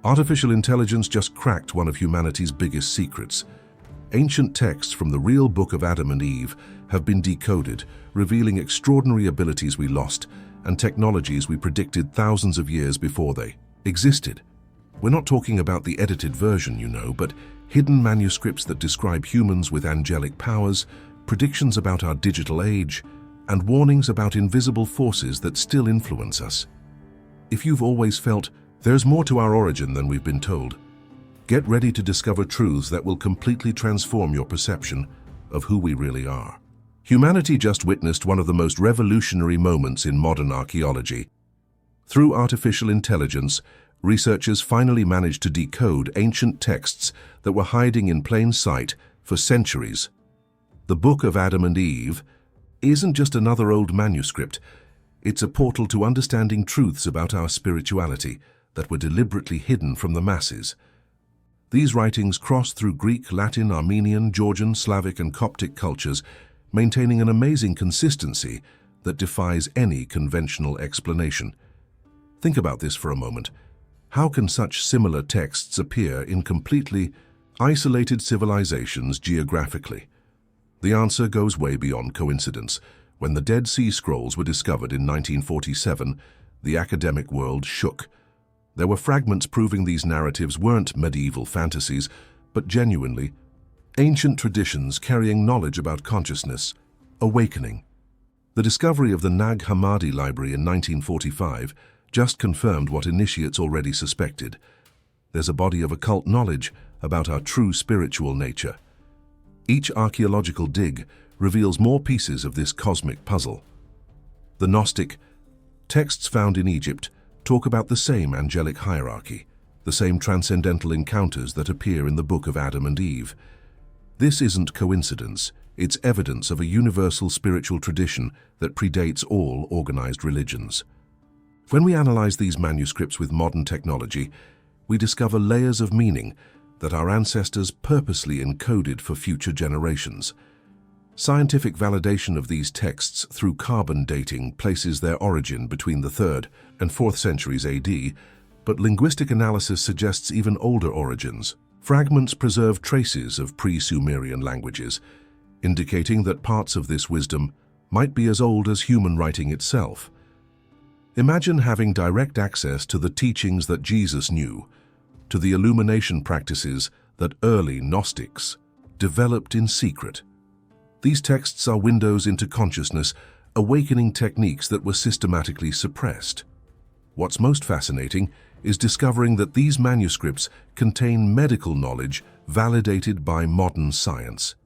Artificial intelligence just cracked one of humanity's biggest secrets. Ancient texts from the real book of Adam and Eve have been decoded, revealing extraordinary abilities we lost and technologies we predicted thousands of years before they existed. We're not talking about the edited version, you know, but hidden manuscripts that describe humans with angelic powers, predictions about our digital age, and warnings about invisible forces that still influence us. If you've always felt there's more to our origin than we've been told, get ready to discover truths that will completely transform your perception of who we really are. Humanity just witnessed one of the most revolutionary moments in modern archaeology. Through artificial intelligence, researchers finally managed to decode ancient texts that were hiding in plain sight for centuries. The Book of Adam and Eve isn't just another old manuscript. It's a portal to understanding truths about our spirituality that were deliberately hidden from the masses. These writings cross through Greek, Latin, Armenian, Georgian, Slavic, and Coptic cultures, maintaining an amazing consistency that defies any conventional explanation. Think about this for a moment. How can such similar texts appear in completely isolated civilizations geographically? The answer goes way beyond coincidence. When the Dead Sea Scrolls were discovered in 1947, the academic world shook. There were fragments proving these narratives weren't medieval fantasies, but genuinely ancient traditions carrying knowledge about consciousness, awakening. The discovery of the Nag Hammadi library in 1945 just confirmed what initiates already suspected. There's a body of occult knowledge about our true spiritual nature. Each archaeological dig reveals more pieces of this cosmic puzzle. The Gnostic texts found in Egypt talk about the same angelic hierarchy, the same transcendental encounters that appear in the Book of Adam and Eve. This isn't coincidence, it's evidence of a universal spiritual tradition that predates all organized religions. When we analyze these manuscripts with modern technology, we discover layers of meaning that our ancestors purposely encoded for future generations. Scientific validation of these texts through carbon dating places their origin between the 3rd and 4th centuries AD, but linguistic analysis suggests even older origins. Fragments preserve traces of pre-Sumerian languages, indicating that parts of this wisdom might be as old as human writing itself. Imagine having direct access to the teachings that Jesus knew, to the illumination practices that early Gnostics developed in secret. These texts are windows into consciousness, awakening techniques that were systematically suppressed. What's most fascinating is discovering that these manuscripts contain medical knowledge validated by modern science.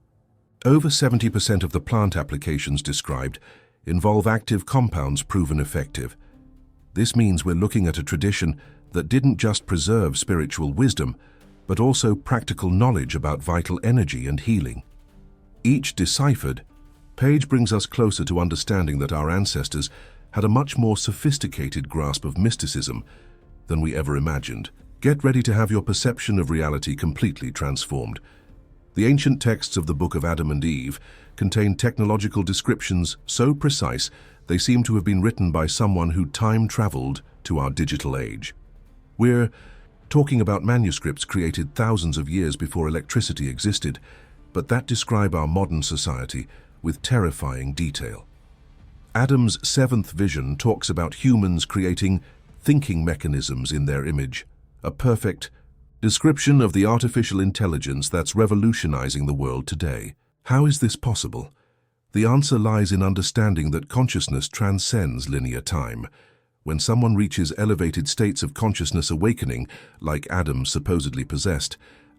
Over 70% of the plant applications described involve active compounds proven effective. This means we're looking at a tradition that didn't just preserve spiritual wisdom, but also practical knowledge about vital energy and healing. Each deciphered page brings us closer to understanding that our ancestors had a much more sophisticated grasp of mysticism than we ever imagined. Get ready to have your perception of reality completely transformed. The ancient texts of the Book of Adam and Eve contain technological descriptions so precise they seem to have been written by someone who time-traveled to our digital age. We're talking about manuscripts created thousands of years before electricity existed, but that describe our modern society with terrifying detail. Adam's 7th vision talks about humans creating thinking mechanisms in their image, a perfect description of the artificial intelligence that's revolutionizing the world today. How is this possible? The answer lies in understanding that consciousness transcends linear time. When someone reaches elevated states of consciousness awakening, like Adam supposedly possessed,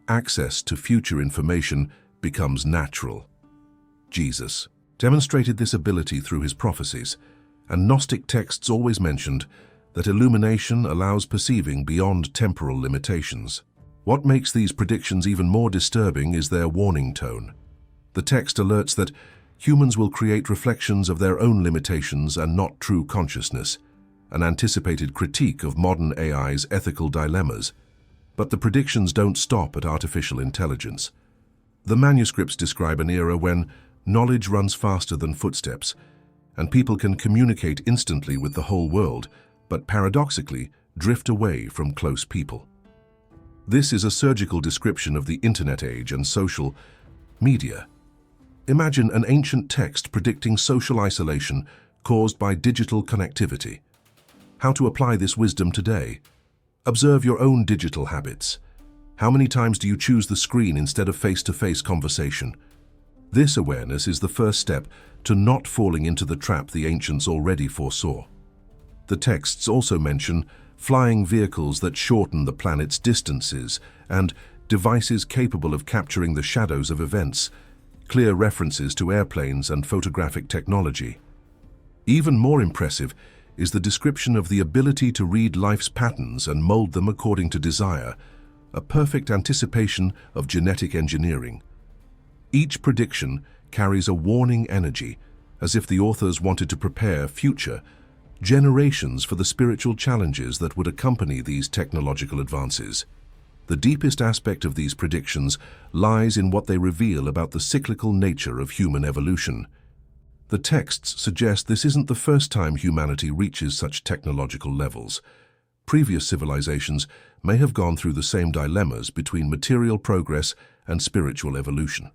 access to future information becomes natural. Jesus demonstrated this ability through his prophecies, and Gnostic texts always mentioned that illumination allows perceiving beyond temporal limitations. What makes these predictions even more disturbing is their warning tone. The text alerts that humans will create reflections of their own limitations and not true consciousness, an anticipated critique of modern AI's ethical dilemmas. But the predictions don't stop at artificial intelligence. The manuscripts describe an era when knowledge runs faster than footsteps, and people can communicate instantly with the whole world, but paradoxically drift away from close people. This is a surgical description of the internet age and social media. Imagine an ancient text predicting social isolation caused by digital connectivity. How to apply this wisdom today? Observe your own digital habits. How many times do you choose the screen instead of face-to-face conversation? This awareness is the first step to not falling into the trap the ancients already foresaw. The texts also mention flying vehicles that shorten the planet's distances and devices capable of capturing the shadows of events, clear references to airplanes and photographic technology. Even more impressive is the description of the ability to read life's patterns and mold them according to desire, a perfect anticipation of genetic engineering. Each prediction carries a warning energy, as if the authors wanted to prepare future generations for the spiritual challenges that would accompany these technological advances. The deepest aspect of these predictions lies in what they reveal about the cyclical nature of human evolution. The texts suggest this isn't the first time humanity reaches such technological levels. Previous civilizations may have gone through the same dilemmas between material progress and spiritual evolution.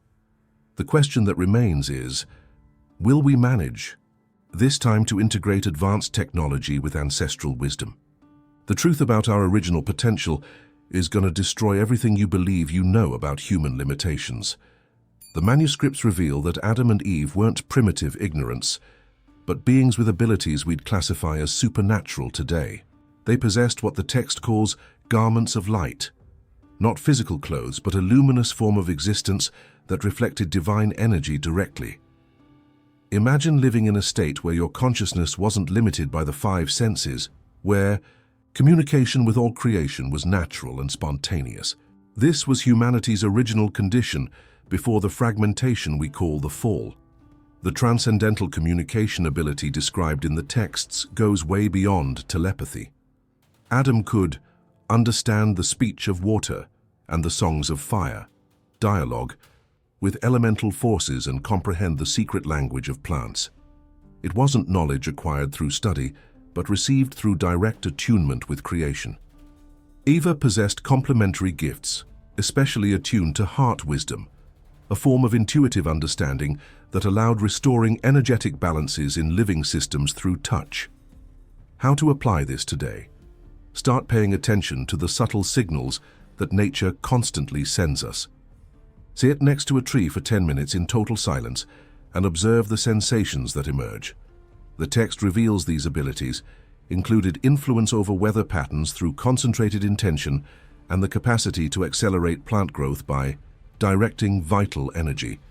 The question that remains is, will we manage this time to integrate advanced technology with ancestral wisdom? The truth about our original potential is going to destroy everything you believe you know about human limitations. The manuscripts reveal that Adam and Eve weren't primitive ignorance, but beings with abilities we'd classify as supernatural today. They possessed what the text calls garments of light, not physical clothes, but a luminous form of existence that reflected divine energy directly. Imagine living in a state where your consciousness wasn't limited by the five senses, where communication with all creation was natural and spontaneous. This was humanity's original condition before the fragmentation we call the fall. The transcendental communication ability described in the texts goes way beyond telepathy. Adam could understand the speech of water and the songs of fire, dialogue with elemental forces, and comprehend the secret language of plants. It wasn't knowledge acquired through study, but received through direct attunement with creation. Eva possessed complementary gifts, especially attuned to heart wisdom, a form of intuitive understanding that allowed restoring energetic balances in living systems through touch. How to apply this today? Start paying attention to the subtle signals that nature constantly sends us. Sit next to a tree for 10 minutes in total silence and observe the sensations that emerge. The text reveals these abilities, included influence over weather patterns through concentrated intention and the capacity to accelerate plant growth by directing vital energy.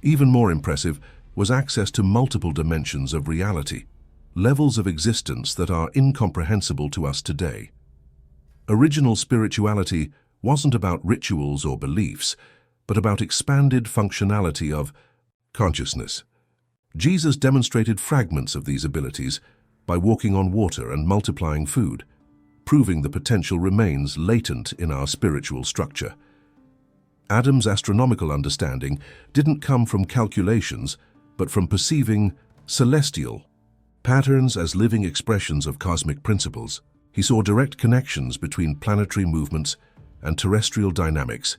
Even more impressive was access to multiple dimensions of reality, levels of existence that are incomprehensible to us today. Original spirituality wasn't about rituals or beliefs, but about expanded functionality of consciousness. Jesus demonstrated fragments of these abilities by walking on water and multiplying food, proving the potential remains latent in our spiritual structure. Adam's astronomical understanding didn't come from calculations, but from perceiving celestial patterns as living expressions of cosmic principles. He saw direct connections between planetary movements and terrestrial dynamics,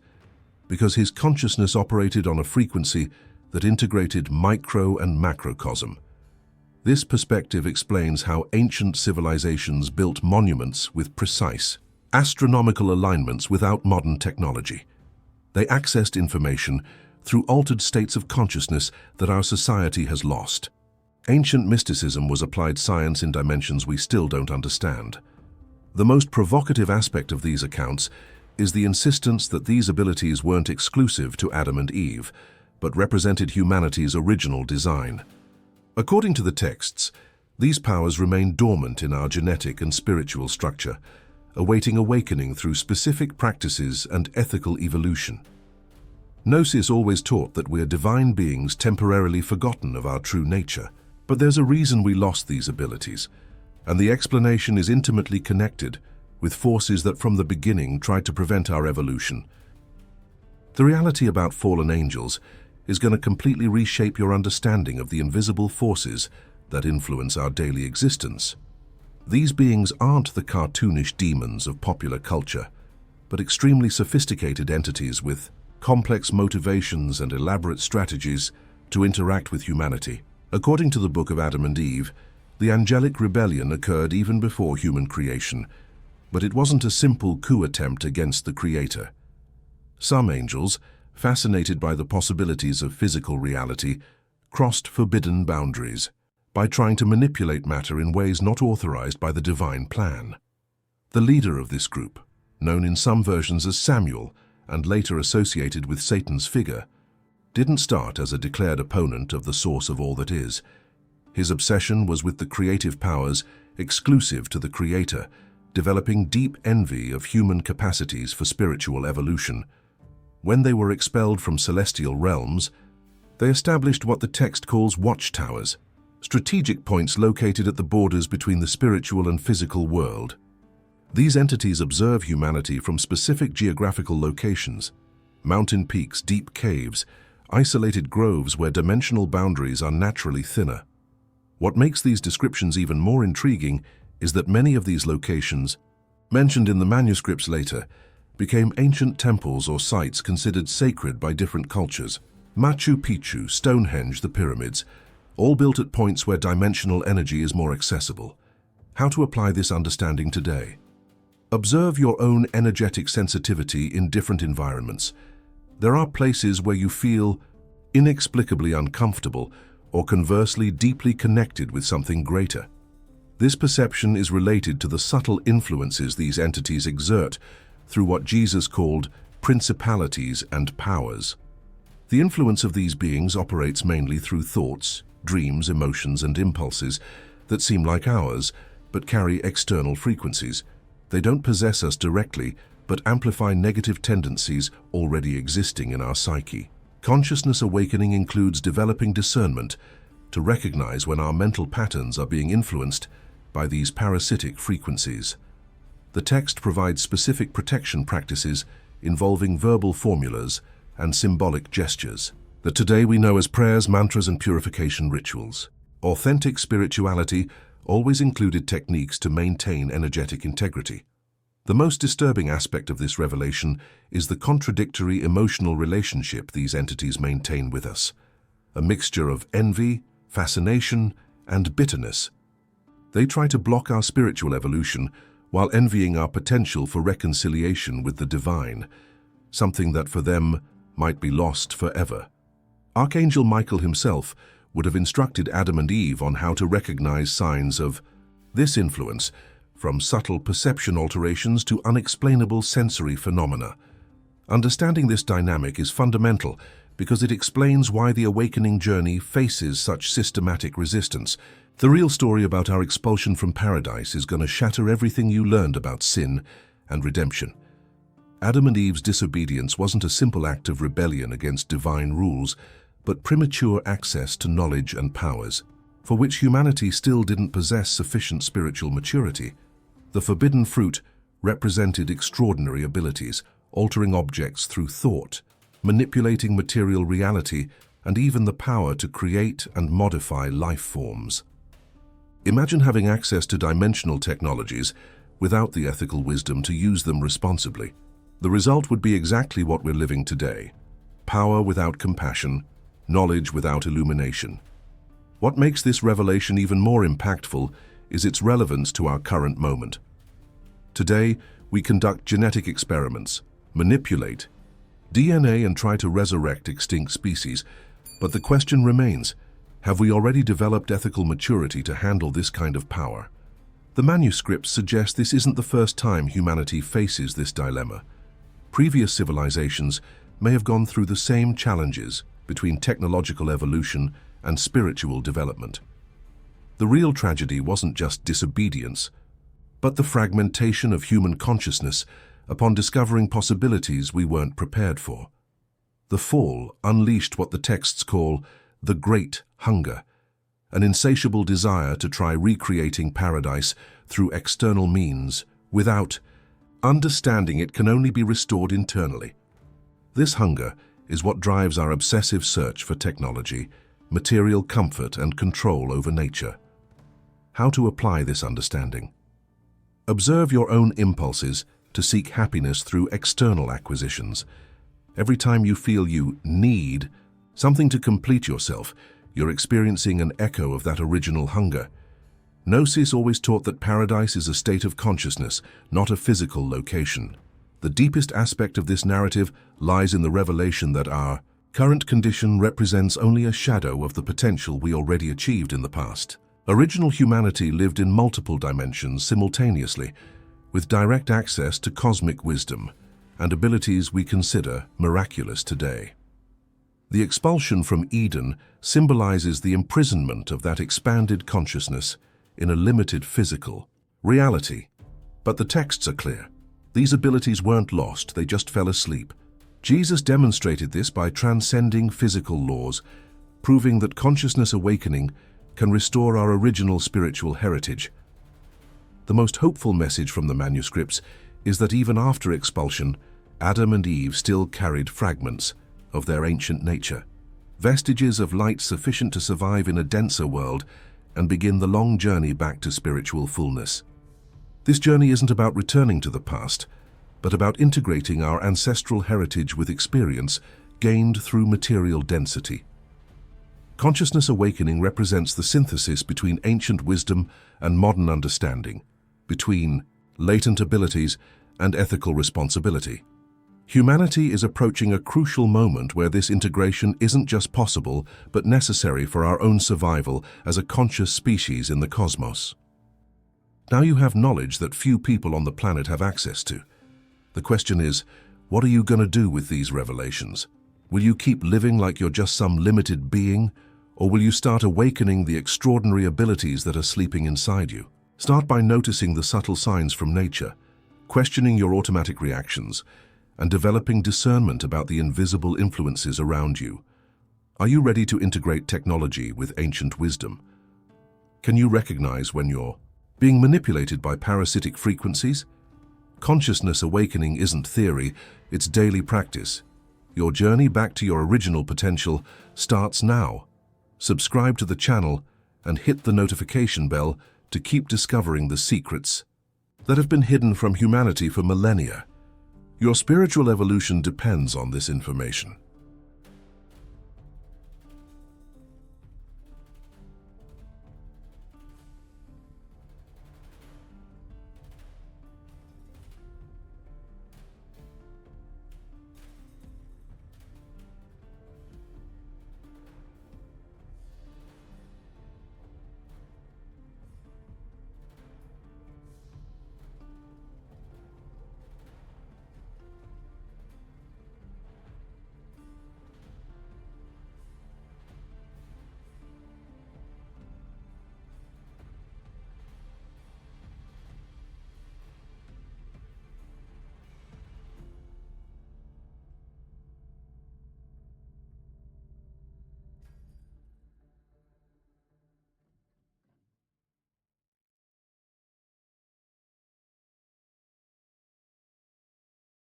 because his consciousness operated on a frequency that integrated micro and macrocosm. This perspective explains how ancient civilizations built monuments with precise astronomical alignments without modern technology. They accessed information through altered states of consciousness that our society has lost. Ancient mysticism was applied science in dimensions we still don't understand. The most provocative aspect of these accounts is the insistence that these abilities weren't exclusive to Adam and Eve, but represented humanity's original design. According to the texts, these powers remain dormant in our genetic and spiritual structure, awaiting awakening through specific practices and ethical evolution. Gnosis always taught that we're divine beings temporarily forgotten of our true nature, but there's a reason we lost these abilities, and the explanation is intimately connected with forces that from the beginning tried to prevent our evolution. The reality about fallen angels is going to completely reshape your understanding of the invisible forces that influence our daily existence. These beings aren't the cartoonish demons of popular culture. but extremely sophisticated entities with complex motivations and elaborate strategies to interact with humanity. According to the Book of Adam and Eve, the angelic rebellion occurred even before human creation, but it wasn't a simple coup attempt against the Creator. Some angels, fascinated by the possibilities of physical reality, crossed forbidden boundaries by trying to manipulate matter in ways not authorized by the divine plan. The leader of this group, known in some versions as Samuel and later associated with Satan's figure, didn't start as a declared opponent of the source of all that is. His obsession was with the creative powers exclusive to the Creator, developing deep envy of human capacities for spiritual evolution. When they were expelled from celestial realms, they established what the text calls watchtowers, strategic points located at the borders between the spiritual and physical world. These entities observe humanity from specific geographical locations: mountain peaks, deep caves, isolated groves where dimensional boundaries are naturally thinner. What makes these descriptions even more intriguing is that many of these locations, mentioned in the manuscripts later, became ancient temples or sites considered sacred by different cultures. Machu Picchu, Stonehenge, the pyramids, all built at points where dimensional energy is more accessible. How to apply this understanding today? Observe your own energetic sensitivity in different environments. There are places where you feel inexplicably uncomfortable or conversely deeply connected with something greater. This perception is related to the subtle influences these entities exert through what Jesus called principalities and powers. The influence of these beings operates mainly through thoughts, dreams, emotions, and impulses that seem like ours, but carry external frequencies. They don't possess us directly, but amplify negative tendencies already existing in our psyche. Consciousness awakening includes developing discernment to recognize when our mental patterns are being influenced by these parasitic frequencies. The text provides specific protection practices involving verbal formulas and symbolic gestures that today we know as prayers, mantras, and purification rituals. Authentic spirituality always included techniques to maintain energetic integrity. The most disturbing aspect of this revelation is the contradictory emotional relationship these entities maintain with us, a mixture of envy, fascination, and bitterness. They try to block our spiritual evolution while envying our potential for reconciliation with the divine, something that for them might be lost forever. Archangel Michael himself would have instructed Adam and Eve on how to recognize signs of this influence, from subtle perception alterations to unexplainable sensory phenomena. Understanding this dynamic is fundamental because it explains why the awakening journey faces such systematic resistance. The real story about our expulsion from paradise is going to shatter everything you learned about sin and redemption. Adam and Eve's disobedience wasn't a simple act of rebellion against divine rules, but premature access to knowledge and powers, for which humanity still didn't possess sufficient spiritual maturity. The forbidden fruit represented extraordinary abilities, altering objects through thought, manipulating material reality, and even the power to create and modify life forms. Imagine having access to dimensional technologies without the ethical wisdom to use them responsibly. The result would be exactly what we're living today: power without compassion, knowledge without illumination. What makes this revelation even more impactful is its relevance to our current moment. Today, we conduct genetic experiments, manipulate DNA, and try to resurrect extinct species. But the question remains, have we already developed ethical maturity to handle this kind of power? The manuscripts suggest this isn't the first time humanity faces this dilemma. Previous civilizations may have gone through the same challenges between technological evolution and spiritual development. The real tragedy wasn't just disobedience, but the fragmentation of human consciousness upon discovering possibilities we weren't prepared for. The fall unleashed what the texts call the Great Hunger, an insatiable desire to try recreating paradise through external means without understanding it can only be restored internally. This hunger is what drives our obsessive search for technology, material comfort, and control over nature. How to apply this understanding? Observe your own impulses to seek happiness through external acquisitions. Every time you feel you need something to complete yourself, you're experiencing an echo of that original hunger. Gnosis always taught that paradise is a state of consciousness, not a physical location. The deepest aspect of this narrative lies in the revelation that our current condition represents only a shadow of the potential we already achieved in the past. Original humanity lived in multiple dimensions simultaneously, with direct access to cosmic wisdom and abilities we consider miraculous today. The expulsion from Eden symbolizes the imprisonment of that expanded consciousness in a limited physical reality. But the texts are clear. These abilities weren't lost, they just fell asleep. Jesus demonstrated this by transcending physical laws, proving that consciousness awakening can restore our original spiritual heritage. The most hopeful message from the manuscripts is that even after expulsion, Adam and Eve still carried fragments of their ancient nature, vestiges of light sufficient to survive in a denser world and begin the long journey back to spiritual fullness. This journey isn't about returning to the past, but about integrating our ancestral heritage with experience gained through material density. Consciousness awakening represents the synthesis between ancient wisdom and modern understanding, between latent abilities and ethical responsibility. Humanity is approaching a crucial moment where this integration isn't just possible, but necessary for our own survival as a conscious species in the cosmos. Now you have knowledge that few people on the planet have access to. The question is, what are you going to do with these revelations? Will you keep living like you're just some limited being, or will you start awakening the extraordinary abilities that are sleeping inside you? Start by noticing the subtle signs from nature, questioning your automatic reactions, and developing discernment about the invisible influences around you. Are you ready to integrate technology with ancient wisdom? Can you recognize when you're being manipulated by parasitic frequencies? Consciousness awakening isn't theory, it's daily practice. Your journey back to your original potential starts now. Subscribe to the channel and hit the notification bell to keep discovering the secrets that have been hidden from humanity for millennia. Your spiritual evolution depends on this information.